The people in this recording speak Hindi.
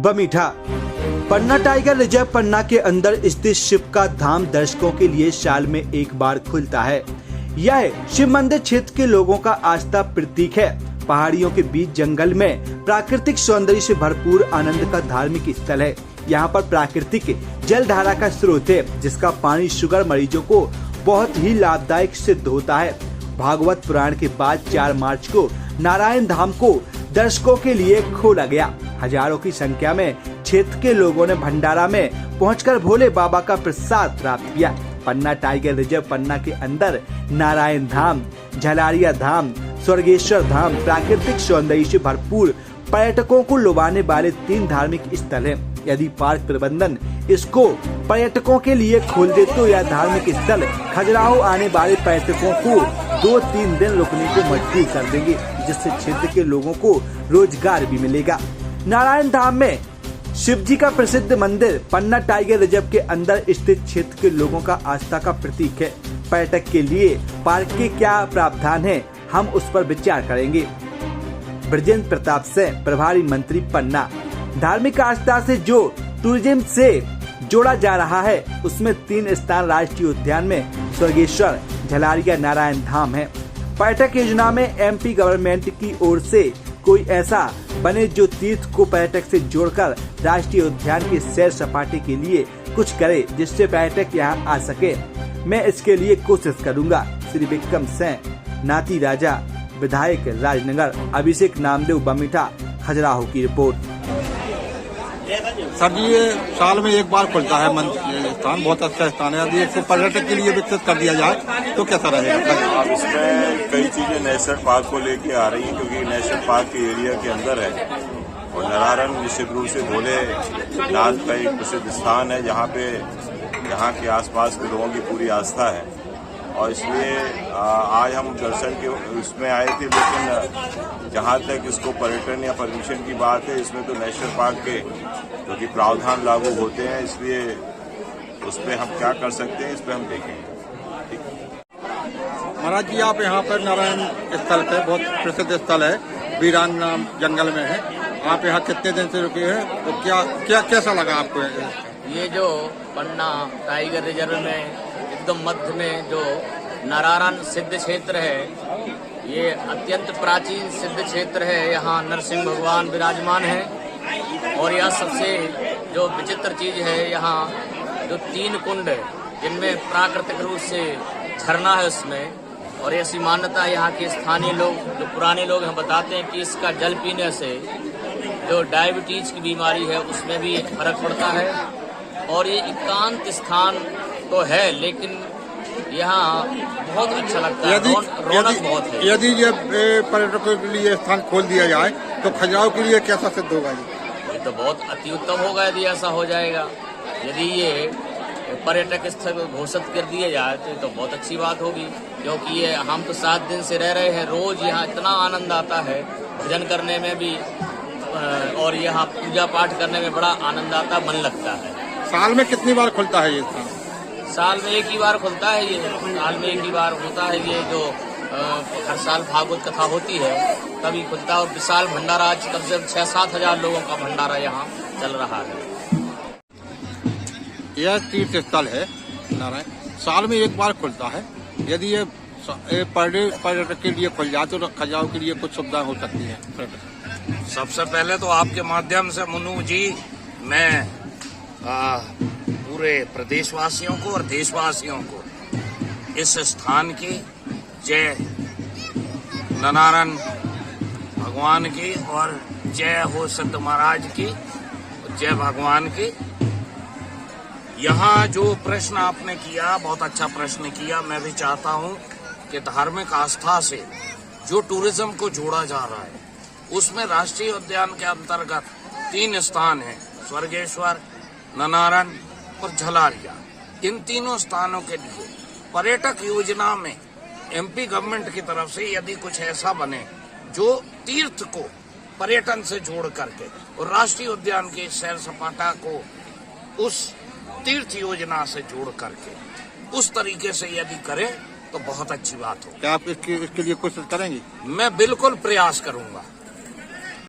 बमीठा। पन्ना टाइगर रिजर्व पन्ना के अंदर स्थित शिव का धाम दर्शकों के लिए साल में एक बार खुलता है। यह शिव मंदिर क्षेत्र के लोगों का आस्था प्रतीक है। पहाड़ियों के बीच जंगल में प्राकृतिक सौंदर्य से भरपूर आनंद का धार्मिक स्थल है। यहाँ पर प्राकृतिक जल धारा का स्रोत है, जिसका पानी शुगर मरीजों को बहुत ही लाभदायक सिद्ध होता है। भागवत पुराण के बाद 4 मार्च को नारायण धाम को दर्शकों के लिए खोला गया। हजारों की संख्या में क्षेत्र के लोगों ने भंडारा में पहुंचकर भोले बाबा का प्रसाद प्राप्त किया। पन्ना टाइगर रिजर्व पन्ना के अंदर नारायण धाम, झलारिया धाम, स्वर्गेश्वर धाम प्राकृतिक सौंदर्य से भरपूर पर्यटकों को लुभाने वाले 3 धार्मिक स्थल हैं। यदि पार्क प्रबंधन इसको पर्यटकों के लिए खोल दे तो यह धार्मिक स्थल खजुराहो आने वाले पर्यटकों को 2-3 दिन रुकने को मजबूर कर देंगे, जिससे क्षेत्र के लोगों को रोजगार भी मिलेगा। नारायण धाम में शिव जी का प्रसिद्ध मंदिर पन्ना टाइगर रिजर्व के अंदर स्थित क्षेत्र के लोगों का आस्था का प्रतीक है। पर्यटक के लिए पार्क के क्या प्रावधान है, हम उस पर विचार करेंगे। ब्रजेंद्र प्रताप सिंह, प्रभारी मंत्री पन्ना। धार्मिक आस्था से जो टूरिज्म से जोड़ा जा रहा है, उसमें 3 स्थान राष्ट्रीय उद्यान में स्वर्गेश्वर, झलारिया, नारायण धाम है। पर्यटक योजना में एमपी गवर्नमेंट की ओर से कोई ऐसा बने जो तीर्थ को पर्यटक से जोड़कर राष्ट्रीय उद्यान के सैर सपाटे के लिए कुछ करे, जिससे पर्यटक यहाँ आ सके। मैं इसके लिए कोशिश करूँगा। श्री विक्रम सिंह, नाती राजा, विधायक राजनगर। अभिषेक नामदेव, बमीठा, खजुराहो की रिपोर्ट। सर जी, ये साल में एक बार खुलता है ये स्थान, बहुत अच्छा स्थान है। यदि इसको पर्यटक के लिए विकसित कर दिया जाए तो कैसा रहेगा? अब इसमें कई चीजें नेशनल पार्क को लेके आ रही हैं, क्योंकि नेशनल पार्क के एरिया के अंदर है और नारायण निश्चित रूप से भोलेनाथ का एक प्रसिद्ध स्थान है, जहाँ पे यहाँ के आसपास के लोगों की पूरी आस्था है। और इसलिए आज हम दर्शन के उसमें आए थे, लेकिन जहाँ तक इसको पर्यटन या परमिशन की बात है, इसमें तो नेशनल पार्क के क्योंकि प्रावधान लागू होते हैं, इसलिए उस पर हम क्या कर सकते हैं, इस पर हम देखेंगे। महाराज जी, आप यहाँ पर नारायण स्थल पे बहुत प्रसिद्ध स्थल है, वीरान जंगल में है। आप यहाँ कितने दिन से रुके हैं, तो क्या कैसा लगा आपको? ये जो पन्ना टाइगर रिजर्व में एकदम मध्य में जो नारायण सिद्ध क्षेत्र है, ये अत्यंत प्राचीन सिद्ध क्षेत्र है। यहाँ नरसिंह भगवान विराजमान है। और यह सबसे जो विचित्र चीज है, यहाँ जो 3 कुंड जिनमें प्राकृतिक रूप से झरना है उसमें, और ऐसी मान्यता यहाँ के स्थानीय लोग, जो पुराने लोग हैं, बताते हैं कि इसका जल पीने से जो डायबिटीज की बीमारी है उसमें भी फर्क पड़ता है। और ये एकांत स्थान तो है, लेकिन यहाँ बहुत अच्छा लगता है, रौनक बहुत है। यदि ये पर्यटकों के लिए स्थान खोल दिया जाए तो खजुराहो के लिए कैसा सिद्ध होगा? ये तो बहुत अति उत्तम होगा यदि ऐसा हो जाएगा। यदि ये पर्यटक स्थल घोषित कर दिया जाए तो ये तो बहुत अच्छी बात होगी, क्योंकि ये हम तो 7 दिन से रह रहे हैं। रोज यहाँ इतना आनंद आता है, भजन करने में भी और यहाँ पूजा पाठ करने में बड़ा आनंद आता, मन लगता है। साल में कितनी बार खुलता है ये स्थान? साल में एक ही बार खुलता है ये, साल में एक ही बार होता है ये। जो हर साल भागवत कथा होती है तभी खुलता है। और विशाल भंडारा, आज कम से कम 6-7 हजार लोगों का भंडारा यहाँ चल रहा है। यह तीर्थ स्थल है नारायण, साल में एक बार खुलता है। यदि ये पर्यटक के लिए खुल जाए तो खजुराहो के लिए कुछ सुविधा हो सकती है। सबसे पहले तो आपके माध्यम से मुन्नू जी, मैं पूरे प्रदेशवासियों को और देशवासियों को इस स्थान की जय नारायण भगवान की और जय हो सिद्ध महाराज की, जय भगवान की। यहाँ जो प्रश्न आपने किया, बहुत अच्छा प्रश्न किया। मैं भी चाहता हूँ कि धार्मिक आस्था से जो टूरिज्म को जोड़ा जा रहा है, उसमें राष्ट्रीय उद्यान के अंतर्गत 3 स्थान हैं, स्वर्गेश्वर, नारायण और झलारिया। इन तीनों स्थानों के लिए पर्यटक योजना में एमपी गवर्नमेंट की तरफ से यदि कुछ ऐसा बने जो तीर्थ को पर्यटन से जोड़ करके और राष्ट्रीय उद्यान के सैर सपाटा को उस तीर्थ योजना से जोड़ करके उस तरीके से यदि करें तो बहुत अच्छी बात हो। क्या आप इसके लिए कोशिश करेंगे? मैं बिल्कुल प्रयास करूंगा।